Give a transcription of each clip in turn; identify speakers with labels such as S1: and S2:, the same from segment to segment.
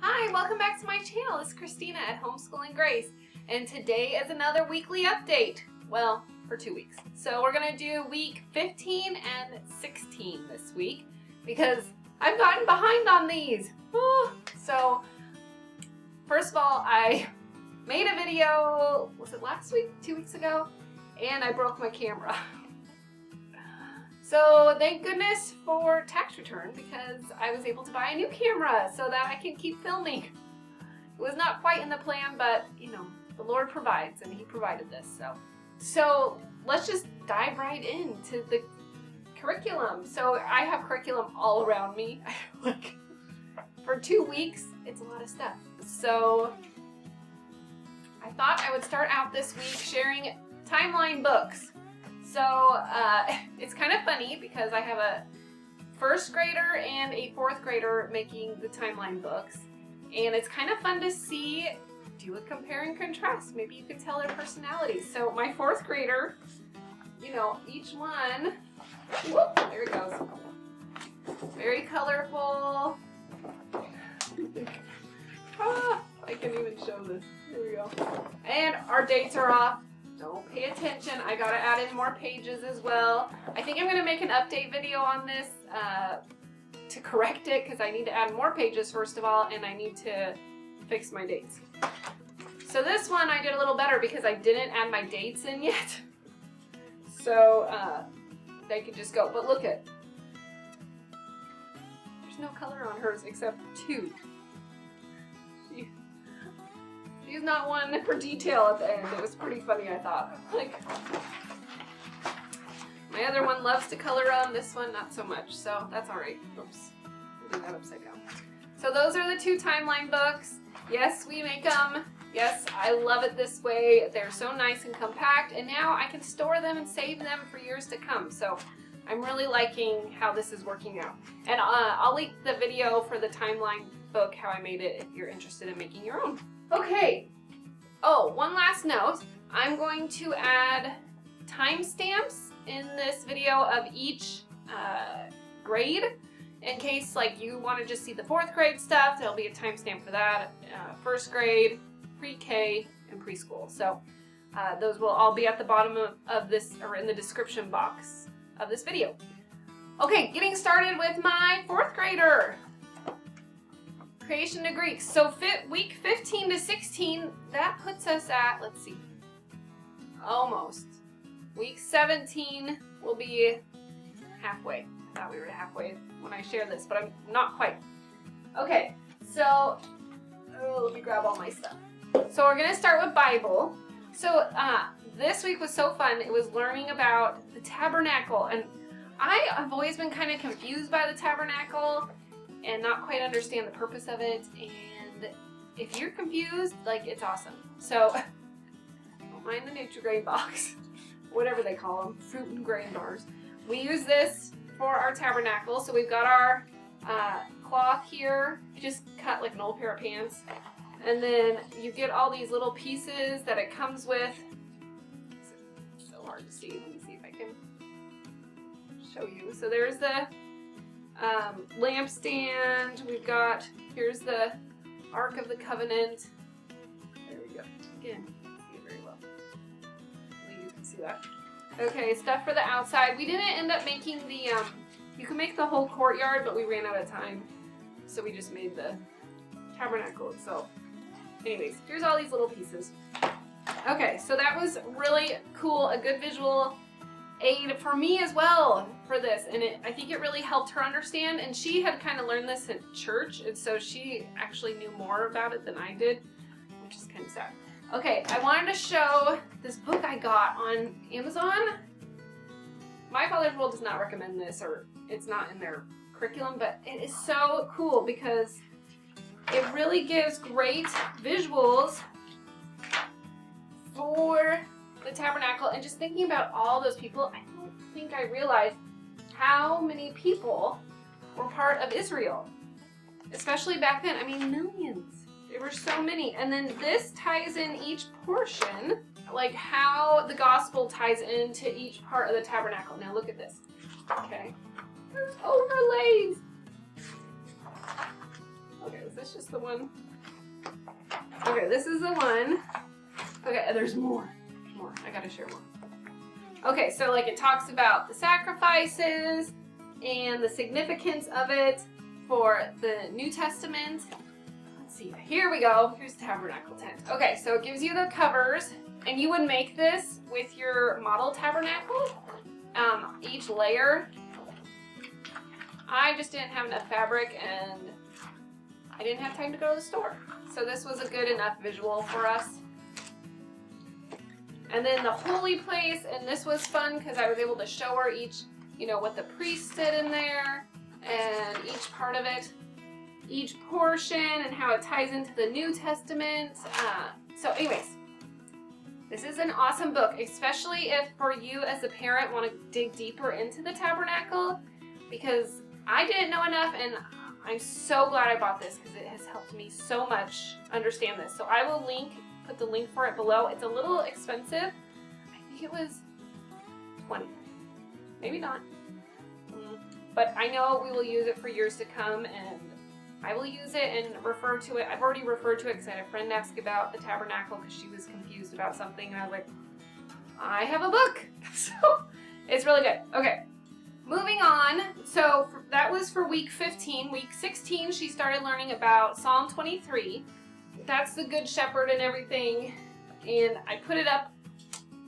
S1: Hi, welcome back to my channel. It's Christina at Homeschool and Grace, and today is another weekly update. Well, for 2 weeks. So we're gonna do week 15 and 16 this week because I've gotten behind on these. So first of all, I made a video, was it last week, 2 weeks ago? And I broke my camera. So thank goodness for tax return because I was able to buy a new camera so that I can keep filming. It was not quite in the plan, but you know, the Lord provides and He provided this. So let's just dive right into the curriculum. So I have curriculum all around me. Like for 2 weeks, it's a lot of stuff. So I thought I would start out this week sharing timeline books. So it's kind of funny because I have a first grader and a fourth grader making the timeline books. And it's kind of fun to see, do a compare and contrast. Maybe you can tell their personalities. So my fourth grader, you know, each one, whoop, there it goes. Very colorful. I can even show this. Here we go. And our dates are off. Don't pay attention. I gotta add in more pages as well. I think I'm gonna make an update video on this to correct it because I need to add more pages first of all, and I need to fix my dates. So this one I did a little better because I didn't add my dates in yet. So they can just go. But look at, there's no color on hers except 2. She's not one for detail at the end. It was pretty funny, I thought. Like, my other one loves to color them. This one, not so much. So that's all right. Oops, I'm doing that upside down. So those are the 2 timeline books. Yes, we make them. Yes, I love it this way. They're so nice and compact, and now I can store them and save them for years to come. So I'm really liking how this is working out. And I'll link the video for the timeline book, how I made it, if you're interested in making your own. Okay, oh, one last note. I'm going to add timestamps in this video of each grade. In case like you want to just see the 4th grade stuff, there'll be a timestamp for that. 1st grade, pre-K, and preschool. So those will all be at the bottom of this, or in the description box of this video. Okay, getting started with my 4th grader. Creation to Greek. So week 15 to 16, that puts us at, let's see, almost. Week 17 will be halfway. I thought we were halfway when I shared this, but I'm not quite. Okay, so let me grab all my stuff. So we're gonna start with Bible. So this week was so fun. It was learning about the tabernacle, and I've always been kind of confused by the tabernacle and not quite understand the purpose of it. And if you're confused, like, it's awesome. So don't mind the Nutri-Grain box, whatever they call them, fruit and grain bars. We use this for our tabernacle. So we've got our cloth here, just cut like an old pair of pants. And then you get all these little pieces that it comes with. It's so hard to see. Let me see if I can show you. So there's the lampstand. We've got, here's the Ark of the Covenant. There we go. Again, you can't see it very well. Maybe you can see that. Okay, stuff for the outside. We didn't end up making the, you can make the whole courtyard, but we ran out of time. So we just made the tabernacle itself. Anyways, here's all these little pieces. Okay, so that was really cool. A good visual aid for me as well for this, and I think it really helped her understand. And she had kind of learned this in church, and so she actually knew more about it than I did, which is kind of sad. Okay, I wanted to show this book I got on Amazon. My Father's World does not recommend this, or it's not in their curriculum, but it is so cool because it really gives great visuals for the tabernacle. And just thinking about all those people, I don't think I realized how many people were part of Israel, especially back then. I mean, millions. There were so many. And then this ties in each portion, like how the gospel ties into each part of the tabernacle. Now look at this. Okay. There's overlays. Okay, Is this just the one? Okay, this is the one. Okay, there's more. I gotta share more. Okay, so like it talks about the sacrifices and the significance of it for the New Testament. Let's see, here we go. Here's the tabernacle tent. Okay, so it gives you the covers, and you would make this with your model tabernacle. Each layer. I just didn't have enough fabric and I didn't have time to go to the store. So this was a good enough visual for us. And then the holy place, and this was fun because I was able to show her each, you know, what the priest did in there and each part of it, each portion and how it ties into the New Testament. So anyways, this is an awesome book, especially if for you as a parent want to dig deeper into the tabernacle, because I didn't know enough and I'm so glad I bought this because it has helped me so much understand this. So I will put the link for it below. It's a little expensive. I think it was $20. Maybe not. But I know we will use it for years to come, and I will use it and refer to it. I've already referred to it because I had a friend ask about the tabernacle because she was confused about something, and I was like, I have a book. So it's really good. Okay, moving on. So that was for week 15. Week 16, she started learning about Psalm 23. That's the Good Shepherd and everything, and I put it up.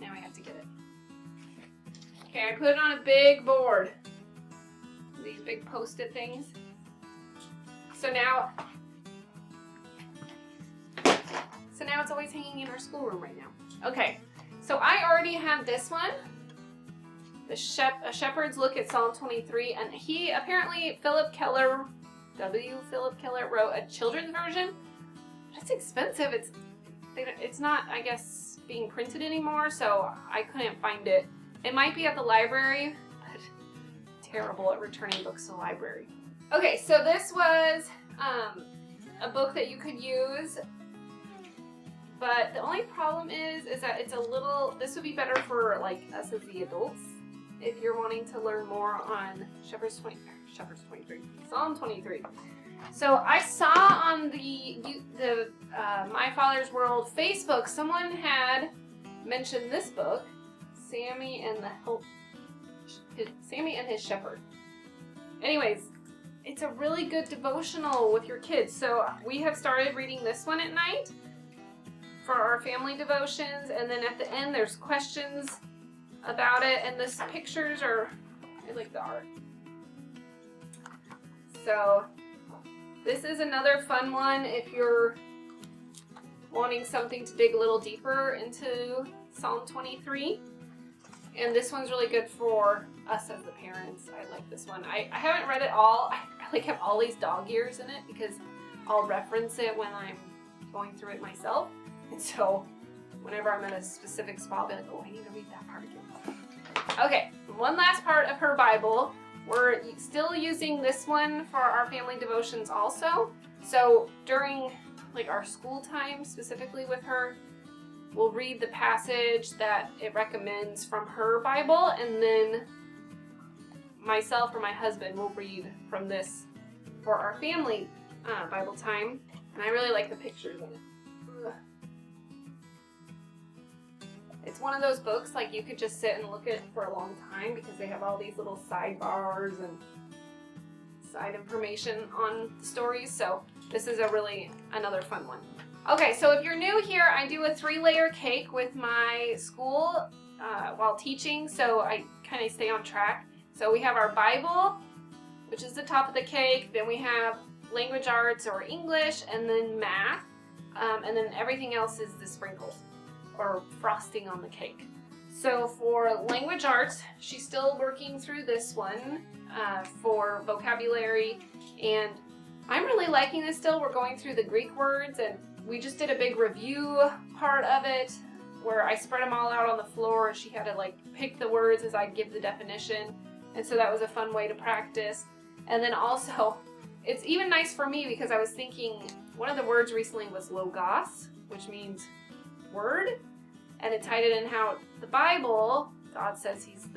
S1: Now I have to get it. Okay, I put it on a big board. These big post-it things. So now it's always hanging in our schoolroom right now. Okay, so I already have this one. A Shepherd's Look at Psalm 23, and Philip Keller wrote a children's version. It's expensive. It's not, I guess, being printed anymore, so I couldn't find it. It might be at the library, but terrible at returning books to the library. Okay, so this was a book that you could use, but the only problem is that it's a little, this would be better for like us as the adults if you're wanting to learn more on Psalm 23. So I saw on the My Father's World Facebook, someone had mentioned this book, Sammy and his Shepherd. Anyways, it's a really good devotional with your kids. So we have started reading this one at night for our family devotions, and then at the end there's questions about it, and the pictures are, I like the art. So this is another fun one if you're wanting something to dig a little deeper into Psalm 23. And this one's really good for us as the parents. I like this one. I haven't read it all. I like have all these dog ears in it because I'll reference it when I'm going through it myself. And so whenever I'm at a specific spot, I'll be like, oh, I need to read that part again. Okay, one last part of her Bible. We're still using this one for our family devotions also. So during like our school time, specifically with her, we'll read the passage that it recommends from her Bible, and then myself or my husband will read from this for our family Bible time. And I really like the pictures in it. Ugh. It's one of those books like you could just sit and look at for a long time because they have all these little sidebars and side information on the stories. So this is another fun one. Okay, so if you're new here, I do a 3-layer cake with my school while teaching, so I kind of stay on track. So we have our Bible, which is the top of the cake, then we have language arts or English, and then math, and then everything else is the sprinkles or frosting on the cake. So for language arts, she's still working through this one for vocabulary, and I'm really liking this still. We're going through the Greek words, and we just did a big review part of it where I spread them all out on the floor and she had to like pick the words as I give the definition, and so that was a fun way to practice. And then also it's even nice for me because I was thinking one of the words recently was logos, which means word, and it tied it in how the Bible, God says He is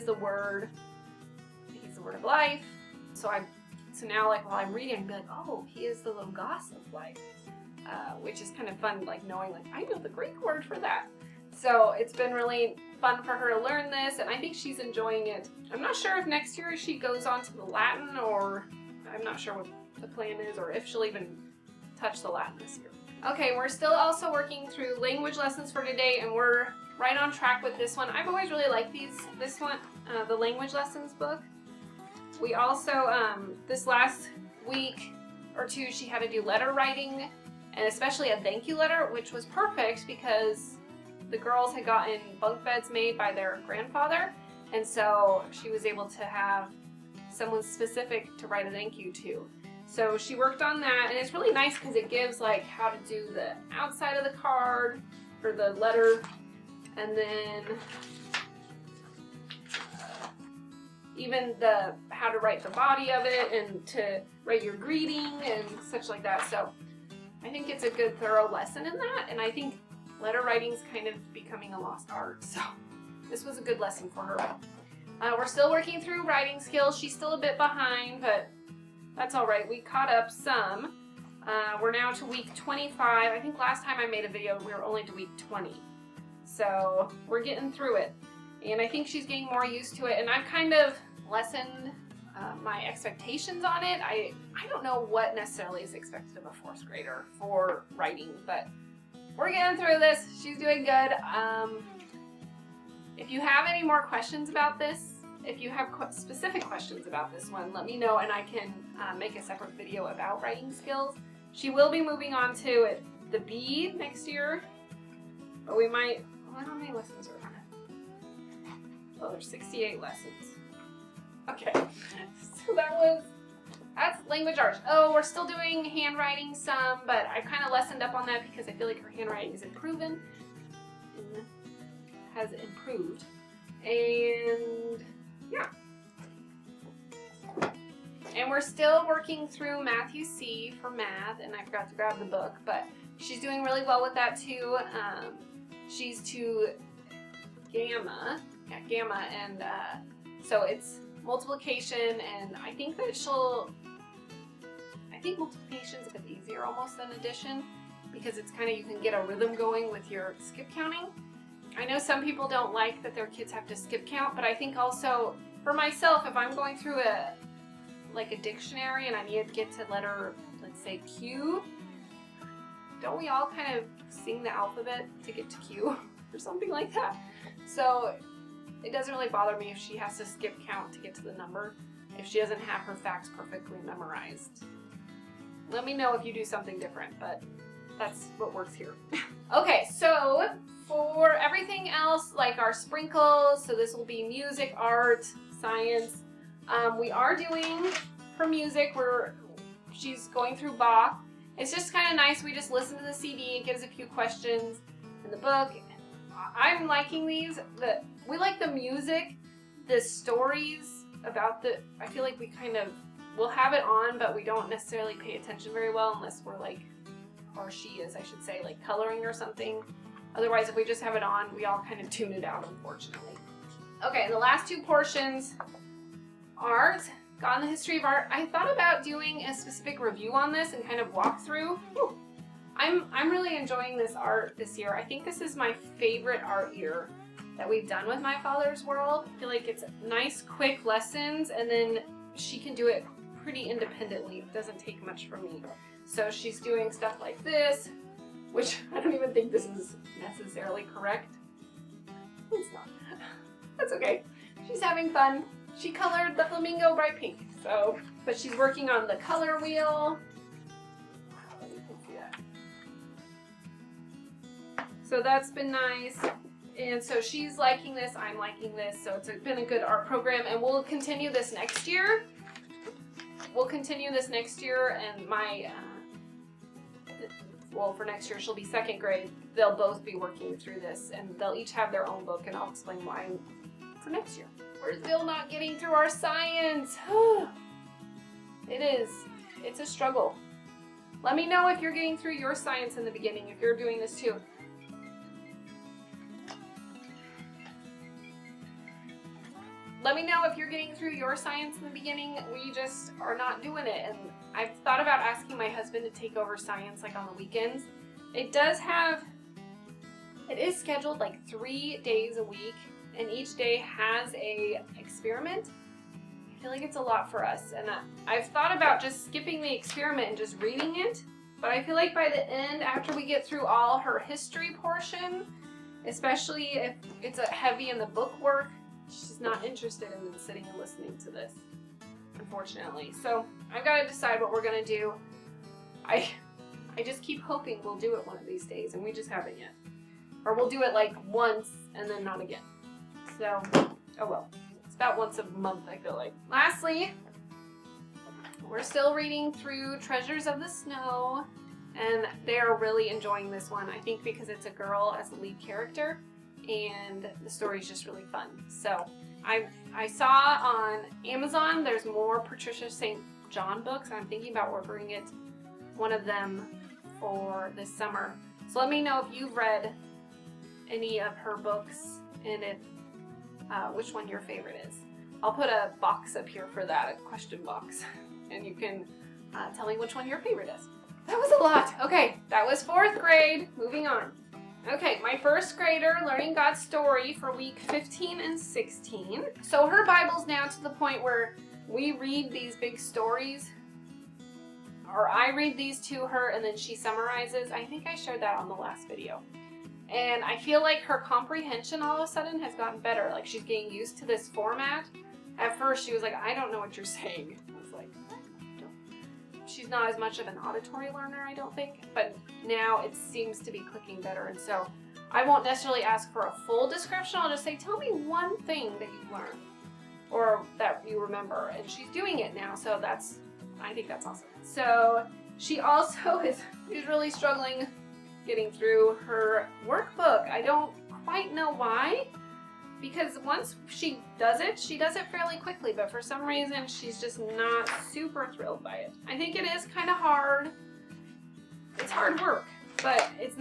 S1: the Word of life. So I So now, like, while I'm reading, I'd be like, oh, he is the little gossip, like, which is kind of fun, like, knowing, like, I know the Greek word for that. So it's been really fun for her to learn this, and I think she's enjoying it. I'm not sure if next year she goes on to the Latin, or I'm not sure what the plan is, or if she'll even touch the Latin this year. Okay, we're still also working through language lessons for today, and we're right on track with this one. I've always really liked this one, the language lessons book. We also, this last week or two, she had to do letter writing, and especially a thank you letter, which was perfect because the girls had gotten bunk beds made by their grandfather, and so she was able to have someone specific to write a thank you to. So she worked on that, and it's really nice because it gives like how to do the outside of the card for the letter, and then even the how to write the body of it and to write your greeting and such like that. So I think it's a good thorough lesson in that, and I think letter writing is kind of becoming a lost art, so this was a good lesson for her. We're still working through writing skills. She's still a bit behind, but that's all right. We caught up some. We're now to week 25. I think last time I made a video, we were only to week 20. So we're getting through it. And I think she's getting more used to it, and I've kind of lessened my expectations on it. I don't know what necessarily is expected of a 4th grader for writing, but we're getting through this. She's doing good. If you have any more questions about this, if you have specific questions about this one, let me know and I can make a separate video about writing skills. She will be moving on to the B next year, but we might, how many lessons are there? Oh, there's 68 lessons. Okay, so that's language arts. Oh, we're still doing handwriting some, but I kind of lessened up on that because I feel like her handwriting is has improved. And yeah. And we're still working through Matthew C for math, and I forgot to grab the book, but she's doing really well with that too. She's to gamma, and so it's multiplication, and I think multiplication's a bit easier almost than addition because it's kind of, you can get a rhythm going with your skip counting. I know some people don't like that their kids have to skip count, but I think also for myself, if I'm going through a dictionary and I need to get to letter, let's say Q, don't we all kind of sing the alphabet to get to Q or something like that? So it doesn't really bother me if she has to skip count to get to the number, if she doesn't have her facts perfectly memorized. Let me know if you do something different, but that's what works here. Okay, so for everything else, like our sprinkles, so this will be music, art, science. We are doing for music, she's going through Bach. It's just kind of nice. We just listen to the CD. It gives a few questions in the book. I'm liking these. We like the music, the stories about I feel like we'll have it on, but we don't necessarily pay attention very well unless we're like, or she is, I should say, like coloring or something. Otherwise, if we just have it on, we all kind of tune it out, unfortunately. Okay, the last two portions, art, got in the history of art. I thought about doing a specific review on this and kind of walk through. Whew. I'm really enjoying this art this year. I think this is my favorite art year that we've done with My Father's World. I feel like it's nice, quick lessons, and then she can do it pretty independently. It doesn't take much from me. So she's doing stuff like this, which I don't even think this is necessarily correct. It's not. That's okay. She's having fun. She colored the flamingo bright pink. So, but she's working on the color wheel. You can see that. So that's been nice. And so she's liking this, I'm liking this. So it's been a good art program, and we'll continue this next year. And for next year, she'll be 2nd grade. They'll both be working through this, and they'll each have their own book, and I'll explain why for next year. We're still not getting through our science. It's a struggle. Let me know if you're getting through your science in the beginning, if you're doing this too. Let me me know if you're getting through your science in the beginning. We just are not doing it. And I've thought about asking my husband to take over science like on the weekends. It is scheduled like 3 days a week, and each day has a experiment. I feel like it's a lot for us, and I've thought about just skipping the experiment and just reading it, but I feel like by the end, after we get through all her history portion, especially if it's heavy in the book work, she's not interested in sitting and listening to this, unfortunately. So I've got to decide what we're going to do. I just keep hoping we'll do it one of these days, and we just haven't yet. Or we'll do it like once and then not again. So, oh well. It's about once a month, I feel like. Lastly, we're still reading through Treasures of the Snow, and they are really enjoying this one. I think because it's a girl as the lead character, and the story's just really fun. So, I saw on Amazon there's more Patricia St. John books. I'm thinking about ordering one of them for this summer. So let me know if you've read any of her books and if which one your favorite is. I'll put a box up here for that, a question box, and you can tell me which one your favorite is. That was a lot. Okay, that was 4th grade. Moving on. Okay, my 1st grader learning God's story for week 15 and 16. So her Bible's now to the point where we read these big stories, or I read these to her and then she summarizes. I think I shared that on the last video. And I feel like her comprehension all of a sudden has gotten better. Like she's getting used to this format. At first she was like, I don't know what you're saying. I was like, she's not as much of an auditory learner, I don't think. But now it seems to be clicking better. And so I won't necessarily ask for a full description. I'll just say, tell me one thing that you learned or that you remember. And she's doing it now. So I think that's awesome. So she also she's really struggling getting through her workbook. I don't quite know why, because once she does it fairly quickly, but for some reason she's just not super thrilled by it. I think it is kind of hard. It's hard work, but it's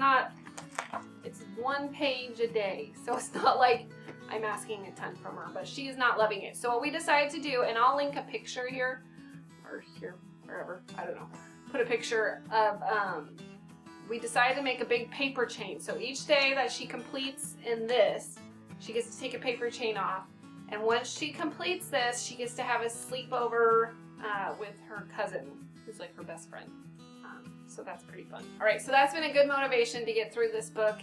S1: 1 page a day, so it's not like I'm asking a ton from her, but she is not loving it. So what we decided to do, and I'll link a picture here, or here, wherever, I don't know, put a picture of, we decided to make a big paper chain. So each day that she completes in this, she gets to take a paper chain off. And once she completes this, she gets to have a sleepover with her cousin, who's like her best friend. So that's pretty fun. All right, so that's been a good motivation to get through this book,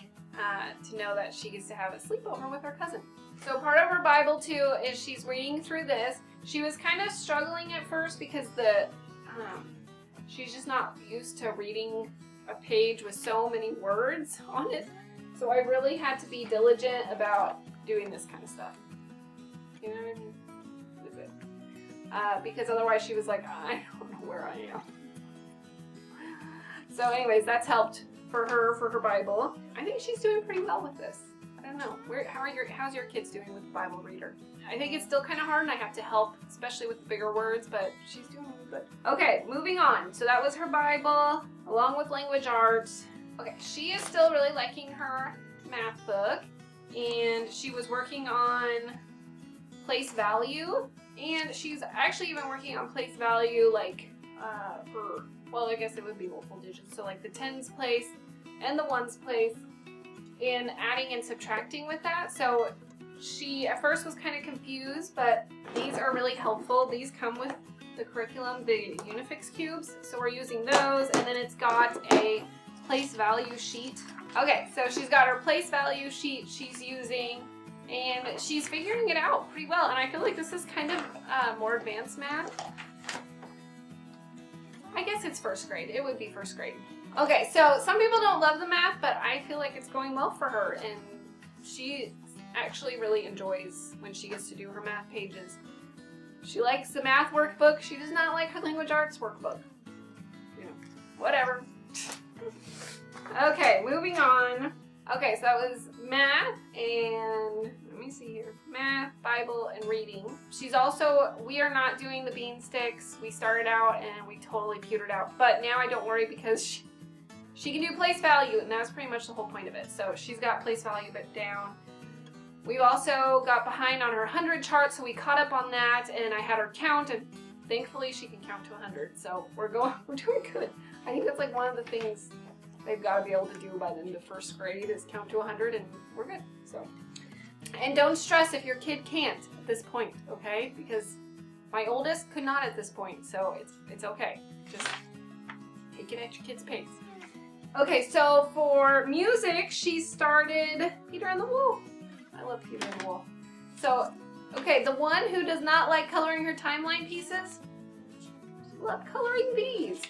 S1: to know that she gets to have a sleepover with her cousin. So part of her Bible too is she's reading through this. She was kind of struggling at first because she's just not used to reading a page with so many words on it. So I really had to be diligent about doing this kind of stuff. You know what I mean? Is it? Because otherwise she was like, I don't know where I am. So anyways, that's helped for her Bible. I think she's doing pretty well with this. I don't know. How's your kids doing with the Bible reader? I think it's still kind of hard and I have to help, especially with the bigger words, but she's doing really good. Okay, moving on. So that was her Bible, along with language arts. Okay, she is still really liking her math book, and she was working on place value, and she's actually even working on place value like well, I guess it would be multiple digits. So like the tens place and the ones place, and adding and subtracting with that. So she at first was kind of confused, but these are really helpful. These come with the curriculum, the Unifix cubes. So we're using those, and then it's got a place value sheet. Okay, so she's got her place value sheet she's using, and she's figuring it out pretty well. And I feel like this is kind of more advanced math. I guess it's 1st grade. It would be 1st grade. Okay, so some people don't love the math, but I feel like it's going well for her, and she actually really enjoys when she gets to do her math pages. She likes the math workbook. She does not like her language arts workbook. You know, whatever. Okay, moving on. Okay, so that was math and, let me see here, math, Bible, and reading. We are not doing the bean sticks. We started out and we totally petered out, but now I don't worry because she can do place value, and that's pretty much the whole point of it. So she's got place value but down. We've also got behind on her 100 chart, so we caught up on that, and I had her count, and thankfully she can count to 100, so we're doing good. I think that's like one of the things they've got to be able to do by the end of first grade is count to 100, and we're good. So, and don't stress if your kid can't at this point, okay? Because my oldest could not at this point, so it's okay. Just take it at your kid's pace. Okay, so for music, she started Peter and the Wolf. I love Peter and the Wolf. So, okay, the one who does not like coloring her timeline pieces, I love coloring these.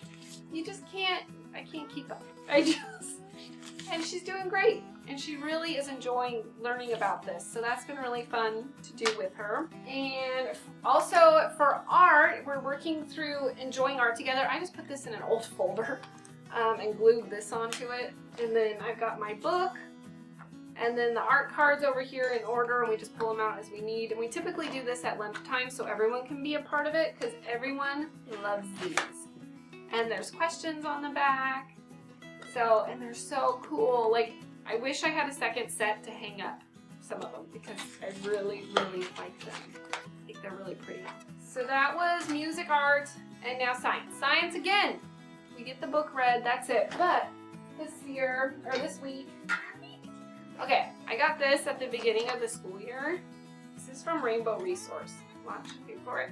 S1: You just can't, I can't keep up. And she's doing great. And she really is enjoying learning about this. So that's been really fun to do with her. And also for art, we're working through enjoying art together. I just put this in an old folder and glued this onto it. And then I've got my book and then the art cards over here in order, and we just pull them out as we need. And we typically do this at lunchtime so everyone can be a part of it because everyone loves these. And there's questions on the back. So, and they're so cool. Like, I wish I had a second set to hang up some of them because I really, really like them. I think they're really pretty. So that was music, art, and now science. Science again. We get the book read, that's it. But this year, or this week, okay, I got this at the beginning of the school year. This is from Rainbow Resource. Watch, wait for it.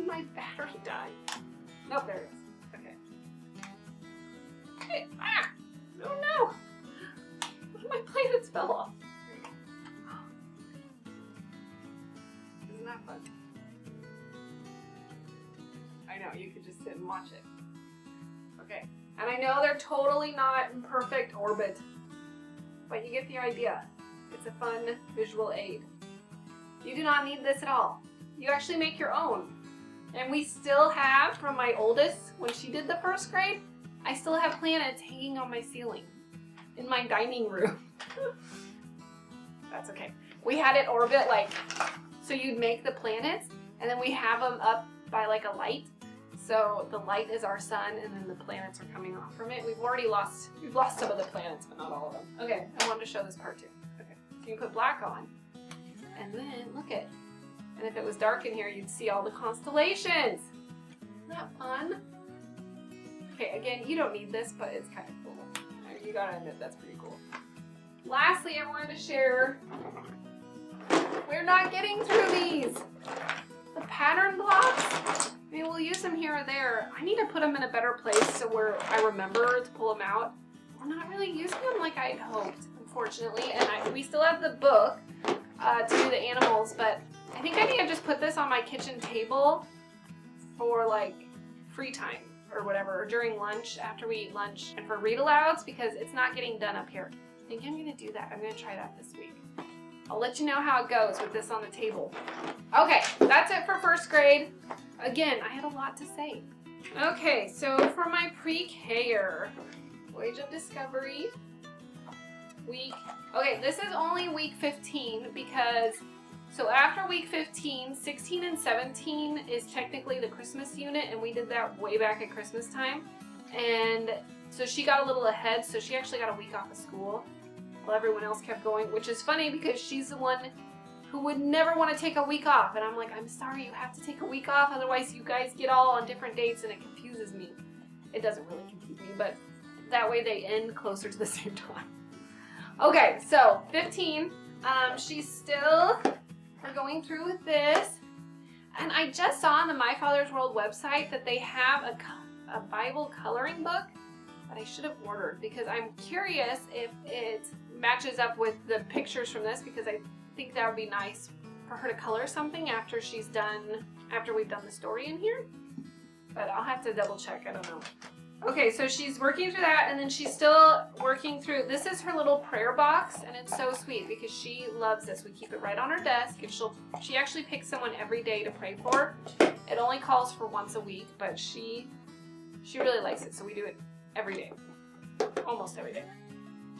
S1: My battery died. Nope, there it is. Okay. Hey, ah! Oh no! One of my planets fell off. Isn't that fun? I know, you could just sit and watch it. Okay. And I know they're totally not in perfect orbit, but you get the idea. It's a fun visual aid. You do not need this at all. You actually make your own. And we still have, from my oldest, when she did the first grade, I still have planets hanging on my ceiling in my dining room. That's okay. We had it orbit like, so you'd make the planets, and then we have them up by like a light. So the light is our sun, and then the planets are coming off from it. We've lost some of the planets, but not all of them. Okay, I wanted to show this part too. Okay, so you put black on, and then look at, and if it was dark in here, you'd see all the constellations. Isn't that fun? Okay, again, you don't need this, but it's kind of cool. You gotta admit, that's pretty cool. Lastly, I wanted to share, we're not getting through these. The pattern blocks, I mean, we'll use them here or there. I need to put them in a better place so where I remember to pull them out. We're not really using them like I had hoped, unfortunately. And we still have the book to do the animals, but I think I need to just put this on my kitchen table for like free time or whatever, or during lunch, after we eat lunch, and for read alouds because it's not getting done up here. I think I'm gonna do that. I'm gonna try that this week. I'll let you know how it goes with this on the table. Okay, that's it for first grade. Again, I had a lot to say. Okay, so for my pre-K-er, Voyage of Discovery, okay, this is only week 15 because, so after week 15, 16 and 17 is technically the Christmas unit, and we did that way back at Christmas time. And so she got a little ahead, so she actually got a week off of school while everyone else kept going, which is funny because she's the one who would never want to take a week off. And I'm like, I'm sorry, you have to take a week off, otherwise you guys get all on different dates and it confuses me. It doesn't really confuse me, but that way they end closer to the same time. Okay, so 15, she's still, we're going through with this. And I just saw on the My Father's World website that they have a Bible coloring book that I should have ordered because I'm curious if it matches up with the pictures from this, because I think that would be nice for her to color something after we've done the story in here. But I'll have to double check, I don't know. Okay, so she's working through that, and then she's still working through, this is her little prayer box, and it's so sweet because she loves this. We keep it right on her desk, and she actually picks someone every day to pray for. It only calls for once a week, but she really likes it, so we do it every day, almost every day.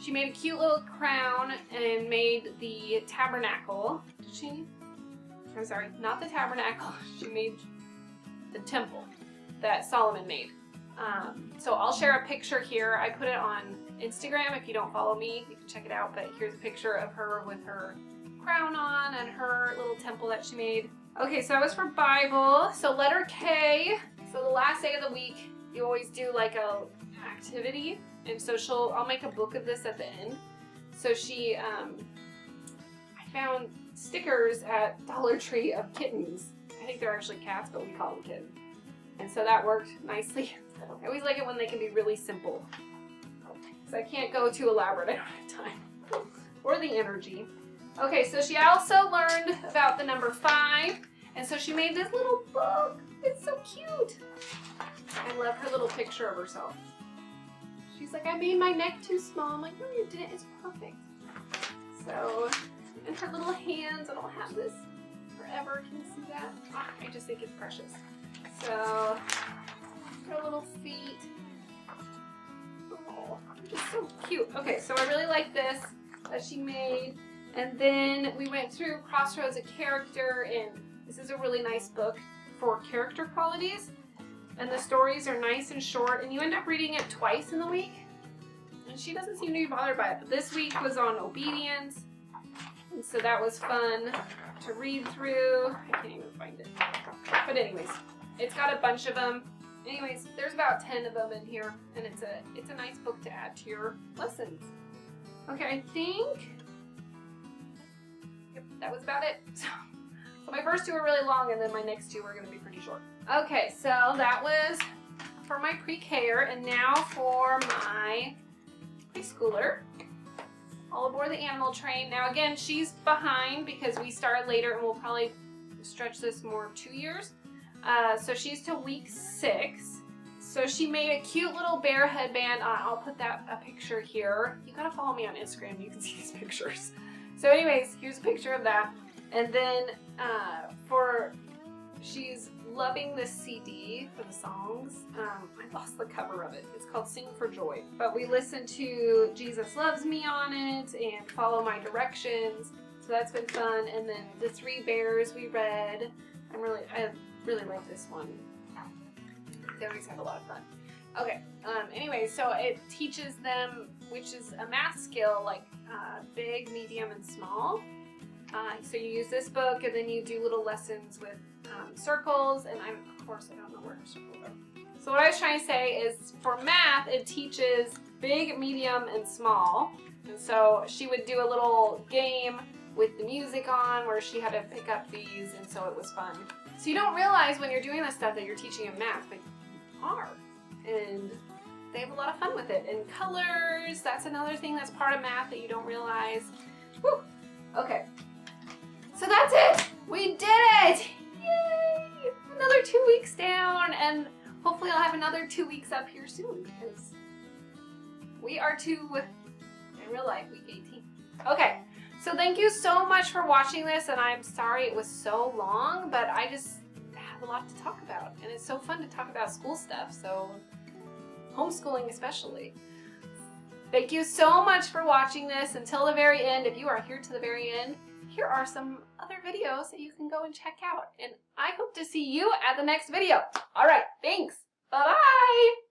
S1: She made a cute little crown and made the tabernacle. Did she? I'm sorry, not the tabernacle. She made the temple that Solomon made. So I'll share a picture here. I put it on Instagram. If you don't follow me, you can check it out. But here's a picture of her with her crown on and her little temple that she made. Okay, so that was for Bible. So letter K. So the last day of the week, you always do like a activity. And so I'll make a book of this at the end. So I found stickers at Dollar Tree of kittens. I think they're actually cats, but we call them kittens. And so that worked nicely. I always like it when they can be really simple. Because I can't go too elaborate, I don't have time. Or the energy. Okay, so she also learned about the number 5. And so she made this little book. It's so cute. I love her little picture of herself. She's like, I made my neck too small. I'm like, no, you didn't. It's perfect. So, and her little hands, and I'll have this forever. Can you see that? I just think it's precious. So, her little feet. Oh, just so cute. Okay, so I really like this that she made. And then we went through Crossroads of Character, and this is a really nice book for character qualities. And the stories are nice and short, and you end up reading it twice in the week. And she doesn't seem to be bothered by it. But this week was on obedience, and so that was fun to read through. I can't even find it. But anyways, it's got a bunch of them. Anyways, there's about 10 of them in here, and it's a nice book to add to your lessons. Okay, I think, yep, that was about it. So my first 2 were really long, and then my next 2 are going to be pretty short. Okay, so that was for my pre-K-er, and now for my preschooler. All aboard the animal train. Now again, she's behind because we started later, and we'll probably stretch this more 2 years. So she's to week 6. So she made a cute little bear headband. I'll put a picture here. You gotta follow me on Instagram. You can see these pictures. So anyways, here's a picture of that. And then she's loving this CD for the songs. I lost the cover of it. It's called Sing for Joy. But we listened to Jesus Loves Me on it and Follow My Directions. So that's been fun. And then the 3 bears we read. I really like this one. They always have a lot of fun. Okay, anyway, so it teaches them, which is a math skill, like big, medium, and small. So you use this book, and then you do little lessons with circles, and of course I don't know where her circles are. So what I was trying to say is, for math, it teaches big, medium, and small. And so she would do a little game with the music on where she had to pick up these, and so it was fun. So you don't realize when you're doing this stuff that you're teaching them math, but you are. And they have a lot of fun with it. And colors, that's another thing that's part of math that you don't realize. Whew. Okay. So that's it! We did it! Yay! Another 2 weeks down, and hopefully I'll have another 2 weeks up here soon, because we are to, in real life, week 18. Okay, so thank you so much for watching this, and I'm sorry it was so long, but I just have a lot to talk about, and it's so fun to talk about school stuff, so homeschooling especially. Thank you so much for watching this until the very end. If you are here to the very end, here are some other videos that you can go and check out. And I hope to see you at the next video. All right, thanks. Bye-bye.